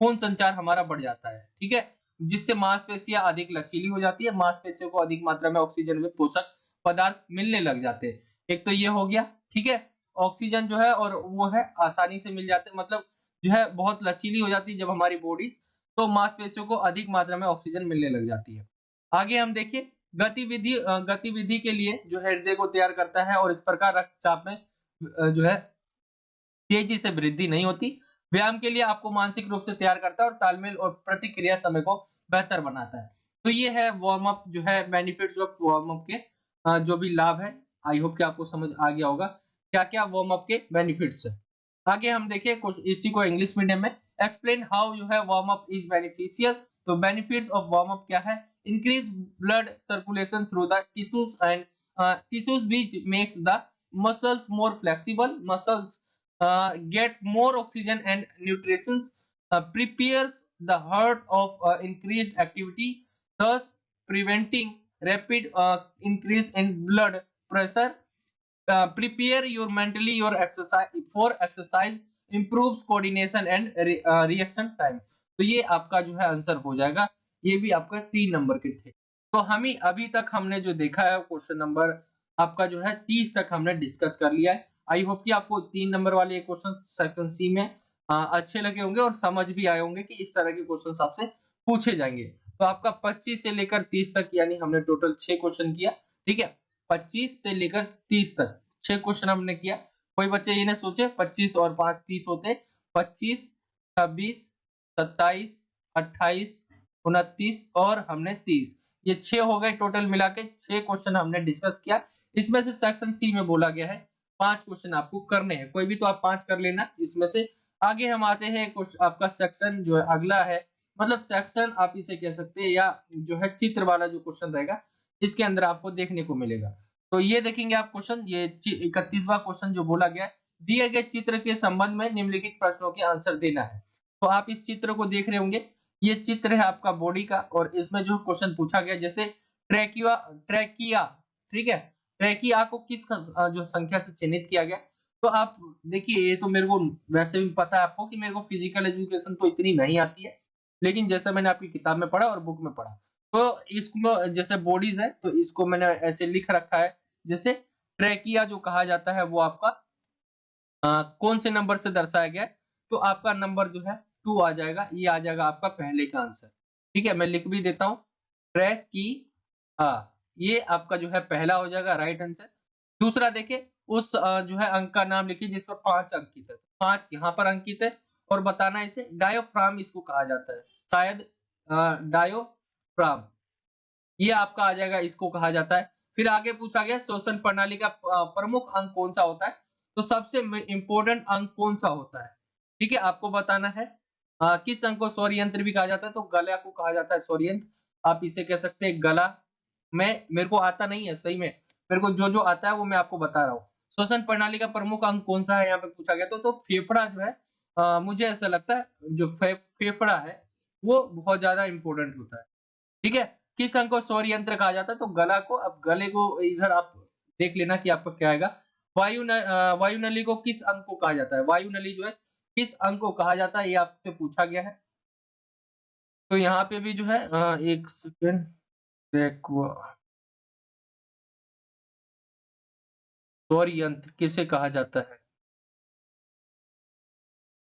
Speaker 1: खून संचार हमारा बढ़ जाता है। ठीक है, जिससे मांसपेशियां अधिक लचीली हो जाती है, मांसपेशियों को अधिक मात्रा में ऑक्सीजन व पोषक पदार्थ मिलने लग जाते हैं। एक तो ये हो गया। ठीक है, ऑक्सीजन जो है और वो है आसानी से मिल जाते हैं, मतलब जो है बहुत लचीली हो जाती है जब हमारी बॉडी, तो मांसपेशियों को अधिक मात्रा में ऑक्सीजन मिलने लग जाती है। आगे हम देखिए, गतिविधि के लिए जो है हृदय को तैयार करता है और इस प्रकार रक्तचाप में जो है तेजी से वृद्धि नहीं होती। व्यायाम के लिए आपको मानसिक रूप से तैयार करता है और तालमेल और प्रतिक्रिया समय को बेहतर बनाता है। तो ये है वार्म अप जो है बेनिफिट्स ऑफ वार्म अप के जो भी लाभ है। आई होप कि आपको समझ आ गया होगा क्या-क्या वार्म अप के बेनिफिट्स है। आगे हम देखें कुछ इसी को इंग्लिश मीडियम में, एक्सप्लेन हाउ जो है वार्म अप इज बेनिफिशियल। तो बेनिफिट्स ऑफ वार्म अप क्या है? Increase blood circulation through the tissues and tissues which makes the muscles more flexible, muscles get more oxygen and nutrition, prepares the heart of increased activity, thus preventing rapid increase in blood pressure, prepare your mentally your exercise for exercise, improves coordination and reaction time। तो ये आपका जो है आंसर हो जाएगा। ये भी आपका 3 नंबर के थे। तो हम ही अभी तक हमने जो देखा है क्वेश्चन नंबर आपका जो है 30 तक हमने डिस्कस कर लिया है। आई होप कि आपको 3 नंबर वाले ये क्वेश्चन सेक्शन सी में अच्छे लगे होंगे और समझ भी आए होंगे कि इस तरह के क्वेश्चन आपसे पूछे जाएंगे। तो आपका 25 से लेकर 30 तक यानी हमने टोटल 6 क्वेश्चन किया। ठीक है, 25 से लेकर 30 तक 6 क्वेश्चन हमने किया। कोई बच्चे ये ना सोचे 25 और 5 30 होते। 25, 26, 27, 28, 29 और हमने 30, ये 6 हो गए टोटल मिला के। 6 क्वेश्चन हमने डिस्कस किया। इसमें से सेक्शन सी में बोला गया है 5 क्वेश्चन आपको करने हैं। कोई भी तो आप 5 कर लेना इसमें से। आगे हम आते हैं कुछ आपका सेक्शन जो है अगला है, मतलब सेक्शन आप इसे कह सकते हैं, या जो है चित्र वाला जो क्वेश्चन रहेगा इसके अंदर आपको देखने को मिलेगा। तो ये देखेंगे आप क्वेश्चन, ये 31वां क्वेश्चन जो बोला गया है, दिए गए चित्र के संबंध में निम्नलिखित प्रश्नों के आंसर देना है। तो आप इस चित्र को देख रहे होंगे, ये चित्र है आपका बॉडी का और इसमें जो क्वेश्चन पूछा गया जैसे ट्रैकिया ट्रैकिया, ठीक है, ट्रैकिया को किस जो संख्या से चिन्हित किया गया। तो आप देखिए, ये तो मेरे को वैसे भी पता है आपको कि मेरे को फिजिकल एजुकेशन तो इतनी नहीं आती है, लेकिन जैसा मैंने आपकी किताब में पढ़ा और बुक में पढ़ा, तो इसको जैसे बॉडीज है तो इसको मैंने ऐसे लिख रखा है। जैसे ट्रैकिया जो कहा जाता है वो आपका कौन से नंबर से दर्शाया गया है, तो आपका नंबर जो है 2 आ जाएगा। ये आ जाएगा आपका पहले का आंसर। ठीक है, मैं लिख भी देता हूँ, ट्रैकिया, ये आपका जो है पहला हो जाएगा राइट आंसर। दूसरा देखिए उस जो है अंक का नाम लिखिए जिस पर 5 अंकित है। 5 यहाँ पर अंकित है और बताना है इसे डायाफ्राम इसको कहा जाता है। शायद डायाफ्राम ये आपका आ जाएगा, इसको कहा जाता है। फिर आगे पूछा गया श्वसन प्रणाली का प्रमुख अंग कौन-सा होता है? तो सबसे इम्पोर्टेंट अंग कौन-सा होता है? ठीक है, आपको बताना है। किस अंग को सौर यंत्र भी कहा जाता है? तो गला को कहा जाता है सौर यंत्र। आप इसे कह सकते हैं गला। मेरे को आता नहीं है सही में। मेरे को जो-जो आता है वो मैं आपको बता रहा हूँ। श्वसन प्रणाली का प्रमुख अंग कौन-सा है यहाँ पे पूछा गया तो फेफड़ा जो है मुझे ऐसा लगता है जो फेफड़ा है वो बहुत ज़्यादा इम्पोर्टेंट होता है। ठीक है? किस अंग को सौर यंत्र कहा जाता है? तो गला को। अब गले को इधर आप देख लेना कि आपका क्या आएगा। वायु नली को किस अंग को कहा जाता है? वायु नली जो है किस अंग को कहा जाता है? ये आपसे पूछा गया है। तो यहाँ पे भी जो है 1 सेकंड देखो सौर यंत्र किसे कहा जाता है?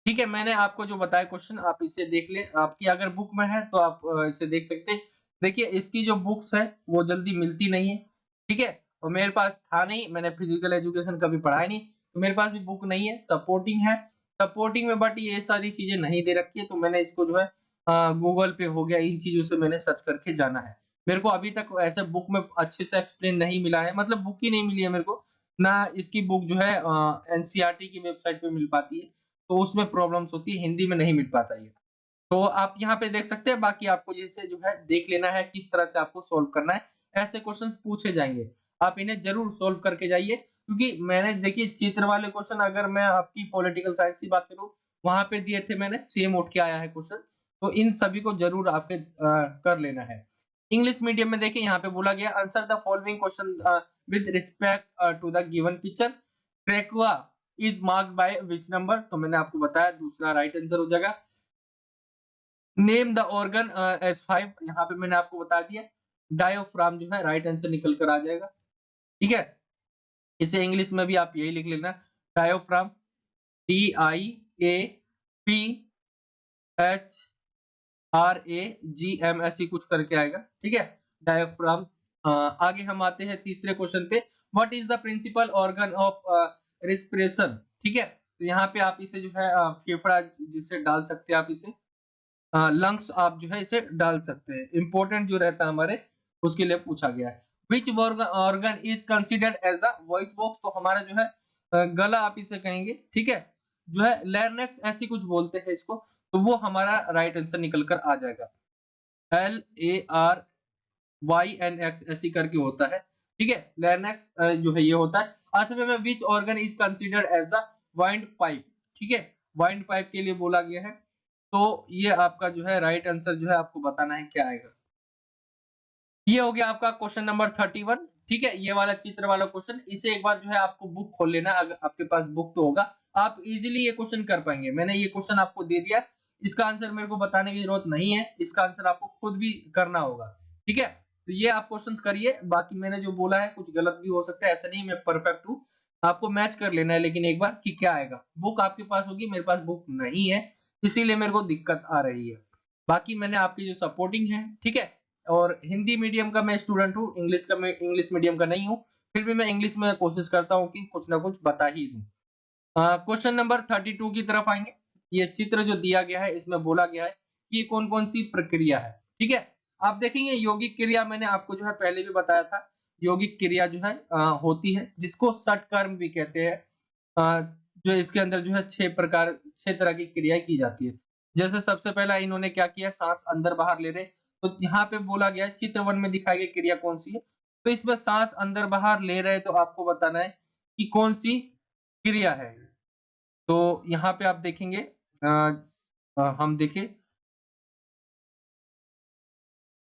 Speaker 1: ठीक है, मैंने आपको जो बताया क्वेश्चन आप इसे देख लें। आपकी अगर बुक में है तो आप इसे देख सकते हैं। देखिए इसकी जो बुक्स है वो जल्दी मिलती नहीं है, ठीक है? और मेरे पास था नहीं, मैंने फिजिकल एजुकेशन कभी पढ़ा ही नहीं, तो मेरे पास भी बुक नहीं है, सपोर्टिंग है। सपोर्टिंग में बट ये सारी चीज़ें नहीं दे रखी है, तो मैंने इसको जो है गूगल पे हो गया इन चीज़ों से मैंने सर्च करके जाना है। मेरे को अभी तक ऐसे बुक में अच्छे से एक्सप्लेन नहीं मिला है, मतलब बुक ही नहीं मिली है मेरे को। ना इसकी बुक जो है एनसीईआरटी की वेबसाइट पे मिल पाती है। तो उसमें प्रॉब्लम्स होती है, हिंदी में नहीं मिल पाता ये। तो आप यहाँ पे देख सकते हैं, बाकी आपको जैसे जो है देख लेना है किस तरह से आपको सॉल्व करना है। ऐसे क्वेश्चंस पूछे जाएँगे, आप इन्हें ज़रूर सॉल्व करके जाइए क्योंकि मैंने देखिए चित्र वाले क्वेश्चन अगर मैं आपकी पॉलिटिकल साइंस की बात करूँ, वहाँ पे दिए थे मैंने सेम उठ के आया है क्वेश्चन, तो इन सभी को ज़रूर आपके कर लेना है। इंग्लिश मीडियम में देखिए यहाँ पे बोला गया answer the following question with respect to the given picture. Trachea is marked by which number? तो मैंने आपको बताया दूसरा राइट आंसर हो जाएगा। नेम द ऑर्गन एस 5 यहाँ पे मैंने आपको बता दिया। डायाफ्राम जो है राइट आंसर निकल कर आ जाएगा। ठीक है? इसे इंग्लिश में भी आप यही लिख लेना डायाफ्राम DIAPHRAGM ऐसी कुछ करके आएगा। ठीक है? डायाफ्राम। आगे हम आते हैं तीसरे क्वेश्चन पे। What is the principal organ of respiration? ठीक है? तो यहाँ पे आप इसे जो है फेफड़ा जिसे डाल सकते हैं आप इसे लंग्स आप जो है इसे डाल सकते हैं। इंपॉर्टेंट जो रहता है हमारे उसके लिए पूछा गया है। Which organ is considered as the voice box? तो हमारा जो है गला आप इसे कहेंगे। ठीक है? जो है लैरिंक्स ऐसी कुछ बोलते हैं इसको, तो वो हमारा राइट आंसर निकल कर आ जाएगा। LARYNX ऐसी करके होता है। ठीक है? लैरिंक्स जो है ये होता है। अथवा में which organ is considered as the windpipe? ठीक है? वाइंड पाइप के लिए बोला गया है। तो ये आपका जो है राइट आंसर जो है आपको बताना है क्या आएगा। ये हो गया आपका क्वेश्चन नंबर 31। ठीक है? ये वाला चित्र वाला क्वेश्चन, इसे एक बार जो है आपको बुक खोल लेना, अगर आपके पास बुक तो होगा, आप इजीली ये क्वेश्चन कर पाएंगे। मैंने ये क्वेश्चन आपको दे दिया, इसका आंसर मेरे को बताने की जरूरत नहीं है, इसका आंसर आपको खुद भी करना होगा। ठीक है? तो ये आप क्वेश्चंस करिए, बाकी मैंने जो बोला है कुछ गलत भी हो सकता है, ऐसा नहीं मैं परफेक्ट हूँ। आपको मैच कर लेना है लेकिन एक बार कि क्या आएगा। बुक आपके पास होगी, मेरे पास बुक नहीं है, इसीलिए मेरे को दिक्कत आ रही है। बाकी मैंने आपकी जो सपोर्टिंग है, ठीक है? और हिंदी मीडियम का मैं स्टूडेंट हूँ, इंग्लिश का मैं इंग्लिश मीडियम का नहीं हूँ, फिर भी मैं इंग्लिश में कोशिश करता हूँ कि कुछ ना कुछ बता ही दूँ। क्वेश्चन नंबर 32 की तरफ आएँगे। ये चित्र जो दिया गया है, इसमें बोला गया है कि ये कौन-कौन सी प्रक्रिया है, ठीक है? आप देखेंगे यौगिक क्रिया मैंने आपको जो है पहले भी बताया था, यौगिक क्रिया जो है होती है, जिसको षटकर्म भी कहते हैं। जो इसके अंदर जो है 6 तरह की क्रियाएँ की जाती है। जैसे सबसे पहला इन्होंने क्या किया, साँस अंदर-बाहर ले रहे, तो यहाँ पे बोला गया है चित्र 1 में दिखाई गई क्रिया कौन-सी है? तो इसमें साँस अंदर-बाहर ले रहे, तो आपको बताना है कि कौन-सी क्रिया है। तो यहाँ पे आप देखेंगे हम देखें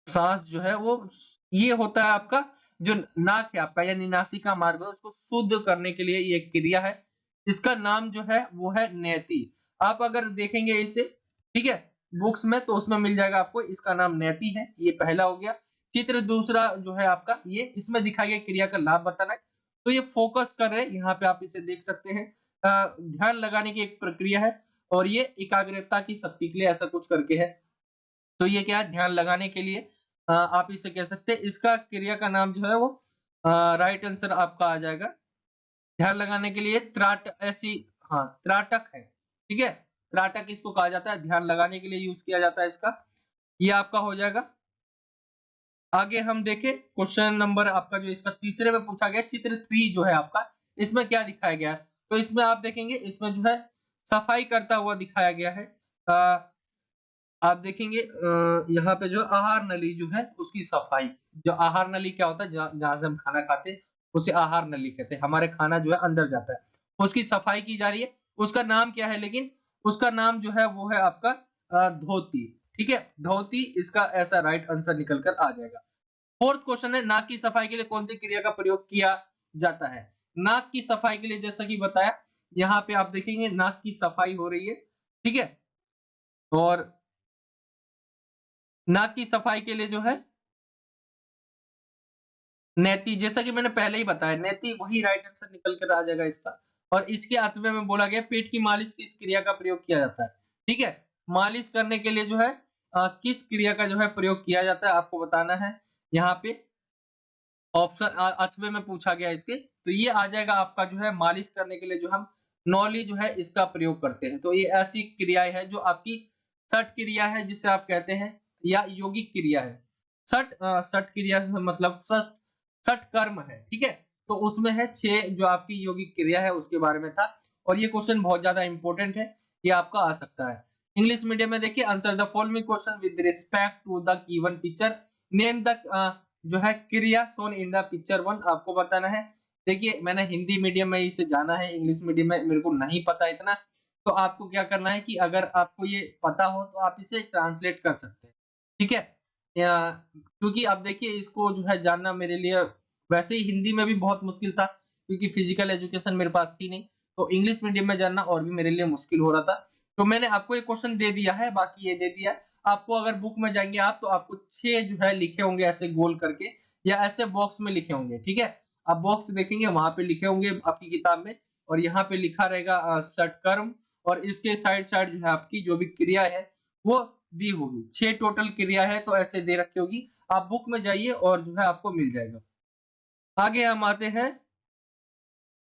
Speaker 1: साँस जो है वो ये होता है आपका जो नाक है आपका यानी नासिका मार्ग है उसको शुद्ध करने के लिए ये एक क्रिया है। इसका नाम जो है वो है नेति। आप अगर देखेंगे इसे, ठीक है, बुक्स में तो उसमें मिल जाएगा आपको, इसका नाम नेति है। ये पहला हो गया। चित्र दूसरा जो है आपका ये इसमें दिखाई गई क्रिया का लाभ बताना है। तो ये फोकस कर रहे हैं, यहाँ पे आप इसे देख सकते हैं। ध्यान लगाने की एक प्रक्रिया है और ये एकाग्रता की शक्ति के लिए ऐसा कुछ करके है। तो ये क्या है, ध्यान लगाने के लिए आप इसे कह सकते हैं। इसका क्रिया का नाम जो है वो राइट आंसर आपका आ जाएगा ध्यान लगाने के लिए त्राट ऐसी, हाँ त्राटक है, ठीक है, त्राटक इसको कहा जाता है, ध्यान लगाने के लिए यूज किया जाता है इसका। ये आपका हो जाएगा। आगे हम देखें क्वेश्चन नंबर आपका जो इसका तीसरे में पूछा गया, चित्र 3 जो है आपका, इसमें क्या दिखाया गया है? तो इसमें आप देखेंगे, इसमें जो है सफाई करता हुआ दिखाया गया है। आप देखेंगे यहाँ पे जो आहार नली जो है उसकी सफाई, जो आहार नली क्या होता है, जहाँ से हम खाना खाते हैं उसे आहार नली कहते हैं, हमारे खाना जो है अंदर जाता है, उसकी सफाई की जा रही है। उसका नाम क्या है, लेकिन उसका नाम जो है वो है आपका धोती, ठीक है, धोती इसका ऐसा राइट आंसर निकल कर आ जाएगा। फोर्थ क्वेश्चन है, नाक की सफाई के लिए कौन सी क्रिया का प्रयोग किया जाता है? नाक की सफाई के लिए जैसा कि बताया, यहाँ पे आप देखेंगे नाक की सफाई हो रही है, ठीक है, और नाक की सफाई के लिए जो है नेति, जैसा कि मैंने पहले ही बताया, नेति वही राइट आंसर निकल कर आ जाएगा इसका। और इसके अथवे में बोला गया पेट की मालिश किस क्रिया का प्रयोग किया जाता है, ठीक है, मालिश करने के लिए जो है किस क्रिया का जो है प्रयोग किया जाता है आपको बताना है। यहाँ पे ऑप्शन अथवे में पूछा गया इसके, तो ये आ जाएगा आपका जो है मालिश करने के लिए जो हम नौली जो है इसका प्रयोग करते हैं। तो ये ऐसी क्रियाएं है जो आपकी सठ क्रिया है जिसे आप कहते हैं, या यौगिक क्रिया है। सठ क्रिया का मतलब सठ कर्म है, ठीक है, तो उसमें है 6 जो आपकी यौगिक क्रिया है उसके बारे में था। और ये क्वेश्चन बहुत ज्यादा इंपॉर्टेंट है, ये आपका आ सकता है। इंग्लिश मीडियम में देखिए, answer the following question with respect to the given picture, name the जो है क्रिया सोन इन द पिक्चर 1, आपको बताना है। देखिए मैंने हिंदी मीडियम में इसे जाना है, इंग्लिश मीडियम में मेरे को नहीं पता इतना, तो आपको क्या करना है कि अगर आपको ये पता हो तो आप इसे ट्रांसलेट कर सकते हैं, ठीक है, या क्योंकि अब देखिए इसको जो है जानना मेरे लिए, वैसे ही हिंदी में भी बहुत मुश्किल था क्योंकि फिजिकल एजुकेशन मेरे पास थी नहीं, तो इंग्लिश मीडियम में जानना और भी मेरे लिए मुश्किल हो रहा था। तो मैंने आपको एक क्वेश्चन दे दिया है, बाकी ये दे दिया है आपको। अगर बुक में जाएंगे आप तो आपको 6 जो है लिखे होंगे ऐसे गोल करके, या ऐसे बॉक्स में लिखे होंगे, ठीक है, आप बॉक्स देखेंगे वहां पे लिखे होंगे आपकी किताब में, और यहाँ पे लिखा रहेगा षटकर्म, और इसके साइड साइड जो है आपकी जो भी क्रिया है वो दी होगी, 6 टोटल क्रिया है तो ऐसे दे रखी होगी। आप बुक में जाइए और जो है आपको मिल जाएगा। आगे हम आते हैं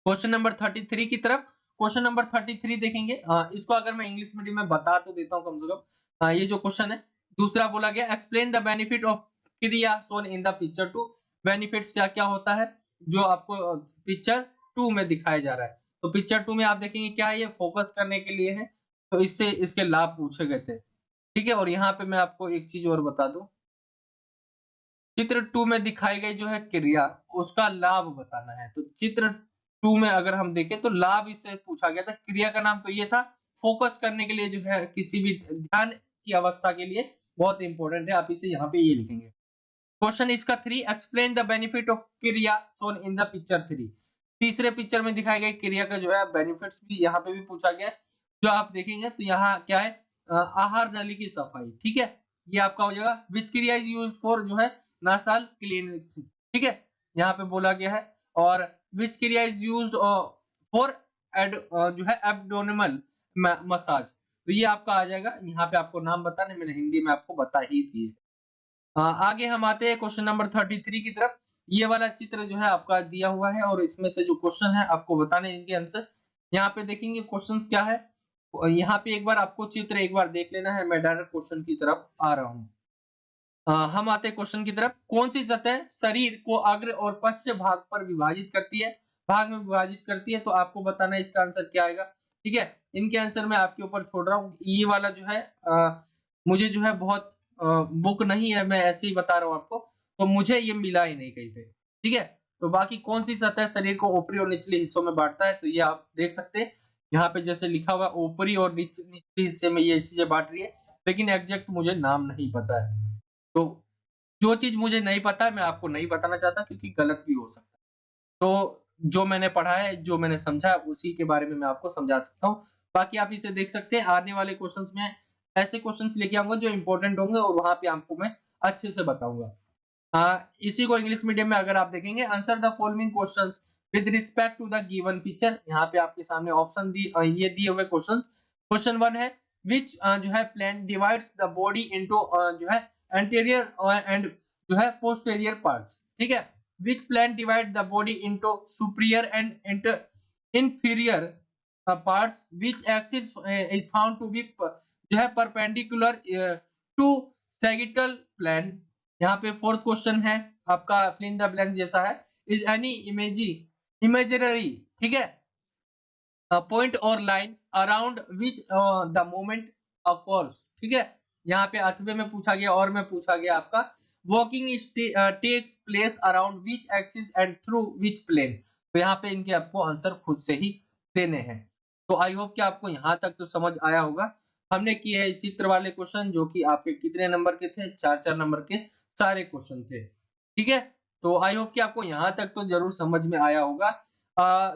Speaker 1: क्वेश्चन नंबर 33 की तरफ। क्वेश्चन नंबर 33 देखेंगे, इसको अगर मैं इंग्लिश मीडियम में बता तो देता हूँ कम से कम। ये जो क्वेश्चन है, दूसरा बोला गया एक्सप्लेन द बेनिफिट ऑफ क्रिया shown in the picture 2, benefits क्या क्या होता है जो आपको पिक्चर 2 में दिखाया जा रहा है। तो पिक्चर 2 में आप देखेंगे क्या है, ये फोकस करने के लिए है, तो इससे इसके लाभ पूछे गए थे, ठीक है। और यहाँ पे मैं आपको एक चीज और बता दूं, चित्र 2 में दिखाई गई जो है क्रिया, उसका लाभ बताना है। तो चित्र 2 में अगर हम देखें तो लाभ इससे पूछा गया था, क्रिया का नाम तो ये था, फोकस करने के लिए जो है किसी भी ध्यान की अवस्था के लिए बहुत इंपॉर्टेंट है, आप इसे यहाँ पे ये लिखेंगे। क्वेश्चन इसका 3, एक्सप्लेन द बेनिफिट ऑफ क्रिया शोन इन द पिक्चर 3, तीसरे पिक्चर में दिखाई गई क्रिया का जो है बेनिफिट्स भी यहाँ पे भी पूछा गया है। जो आप देखेंगे तो यहाँ क्या है, आहार नली की सफाई, ठीक है, ये आपका हो जाएगा। विच क्रिया इज यूज्ड फॉर जो है नासाल क्लीनेस, ठीक है, यहाँ पे बोला गया है। और विच क्रिया इज यूज्ड फॉर जो है एब्डोमिनल मसाज, तो ये आपका आ जाएगा। यहाँ पे आपको नाम बताने, मैंने हिंदी में आपको बता ही दिए। आगे हम आते हैं क्वेश्चन नंबर 33 की तरफ। ये वाला चित्र जो है आपका दिया हुआ है और इसमें से जो क्वेश्चन है आपको बताने इनके आंसर। यहाँ पे देखेंगे क्वेश्चंस क्या है, यहाँ पे एक बार आपको चित्र एक बार देख लेना है, मैं डायरेक्ट क्वेश्चन की तरफ आ रहा हूँ। हम आते हैं क्वेश्चन की तरफ। कौन सी सतह शरीर को अग्र और पश्च भाग पर विभाजित करती है, भाग में विभाजित करती है, तो आपको बताना है इसका आंसर क्या आएगा, ठीक है। इनके आंसर मैं आपके ऊपर छोड़ रहा हूँ। ये वाला जो है मुझे जो है बहुत बुक नहीं है, मैं ऐसे ही बता रहा हूँ आपको, तो मुझे ये मिला ही नहीं कहीं पे, ठीक है। तो बाकी कौन सी सतह शरीर को ऊपरी और निचले हिस्सों में बांटता है, तो ये आप देख सकते हैं यहाँ पे जैसे लिखा हुआ ऊपरी और निचले हिस्से में ये चीजें बांट रही है, लेकिन एग्जैक्ट मुझे नाम नहीं पता है। तो जो चीज मुझे नहीं पता है मैं आपको नहीं बताना चाहता क्योंकि गलत भी हो सकता है। तो जो मैंने पढ़ा है, जो मैंने समझा है, उसी के बारे में मैं आपको समझा सकता हूँ। बाकी आप इसे देख सकते हैं। आने वाले क्वेश्चंस में ऐसे क्वेश्चंस लेके आऊंगा जो इंपॉर्टेंट होंगे और वहां पे आपको मैं अच्छे से बताऊंगा। इसी को इंग्लिश मीडियम में अगर आप देखेंगे, answer the following questions with respect to the given picture, यहाँ पे आपके सामने ऑप्शन ये दिए हुए क्वेश्चंस। क्वेश्चन 1 है विच जो है plant divides the body into जो है एंटीरियर एंड जो है पोस्टीरियर पार्ट्स, ठीक है। Which plant divide the body into superior and inferior parts which axis is found to be जो है perpendicular to sagittal plane। यहाँ पे फोर्थ क्वेश्चन है आपका fill in the blank जैसा है, is any imaginary, ठीक है, point or line around which the moment occurs, ठीक है। यहाँ पे अथवे में पूछा गया और में पूछा गया आपका walking takes place around which axis and through which plane। तो यहाँ पे इनके आपको आंसर खुद से ही देने हैं। तो आई होप कि आपको यहाँ तक तो समझ आया होगा। हमने किए है चित्र वाले क्वेश्चन जो कि आपके कितने नंबर के थे, 4-4 नंबर के सारे क्वेश्चन थे, ठीक है। तो आई होप कि आपको यहाँ तक तो जरूर समझ में आया होगा।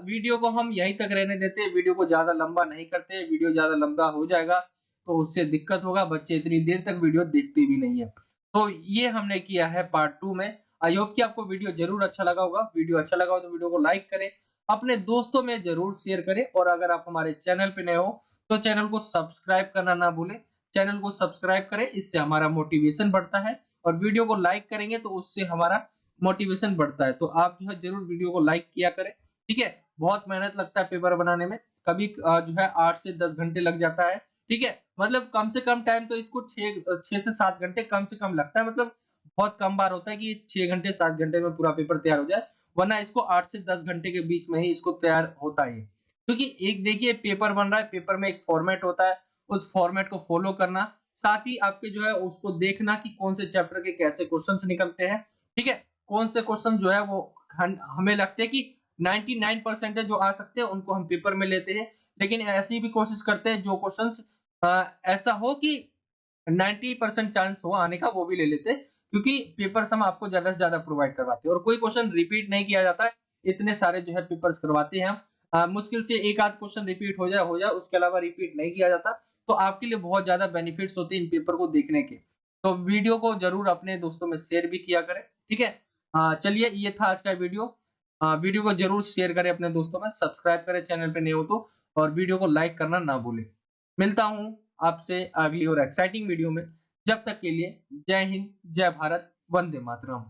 Speaker 1: वीडियो को हम यहीं तक रहने देते हैं, वीडियो को ज्यादा लंबा नहीं करते। वीडियो ज्यादा लंबा हो जाएगा तो उससे दिक्कत होगा, बच्चे इतनी देर तक वीडियो देखते भी नहीं है। तो ये हमने किया है पार्ट 2 में। आई होप कि आपको वीडियो जरूर अच्छा लगा होगा। वीडियो अच्छा लगा हो तो वीडियो को लाइक करें, अपने दोस्तों में जरूर शेयर करें, और अगर आप हमारे चैनल पे नए हो तो चैनल को सब्सक्राइब करना ना भूलें। चैनल को सब्सक्राइब करें, इससे हमारा मोटिवेशन बढ़ता है, और वीडियो को लाइक करेंगे तो उससे हमारा मोटिवेशन बढ़ता है। तो आप जो है जरूर वीडियो को लाइक किया करें, ठीक है। बहुत मेहनत लगता है पेपर बनाने में, कभी जो है 8 से 10 घंटे लग जाता है, ठीक है। मतलब कम से कम टाइम तो इसको 6 से 7 घंटे कम से कम लगता है। मतलब बहुत कम बार होता है कि 6 घंटे 7 घंटे में पूरा पेपर तैयार हो जाए, वरना इसको 8 से 10 घंटे के बीच में ही इसको तैयार होता है। क्योंकि एक देखिए पेपर बन रहा है, पेपर में एक फॉर्मेट होता है, उस फॉर्मेट को फॉलो करना, साथ ही आपके जो है उसको देखना कि कौन से चैप्टर के कैसे क्वेश्चंस निकलते हैं, ठीक है। कौन से क्वेश्चन जो है वो हमें लगते हैं कि 99% जो आ सकते हैं उनको हम पेपर में लेते हैं, लेकिन ऐसी भी कोशिश करते हैं जो क्वेश्चंस ऐसा हो कि 90% चांस हो आने का, वो भी ले लेते हैं, क्योंकि पेपर्स हम आपको ज्यादा से ज्यादा प्रोवाइड करवाते हैं और कोई क्वेश्चन रिपीट नहीं किया जाता है। इतने सारे जो है पेपर्स करवाते हैं हम, मुश्किल से एक आध क्वेश्चन रिपीट हो जाए, उसके अलावा रिपीट नहीं किया जाता। तो आपके लिए बहुत ज्यादा बेनिफिट्स होते हैं इन पेपर को देखने के। तो वीडियो को जरूर अपने दोस्तों में शेयर भी किया करें, ठीक है। चलिए ये था आज का वीडियो। वीडियो को जरूर शेयर करें अपने दोस्तों में, सब्सक्राइब करें चैनल पे नए हो तो, और वीडियो को लाइक करना ना भूलें। मिलता हूं आपसे अगली और एक्साइटिंग वीडियो में। जब तक के लिए जय हिंद, जय भारत, वंदे मातरम।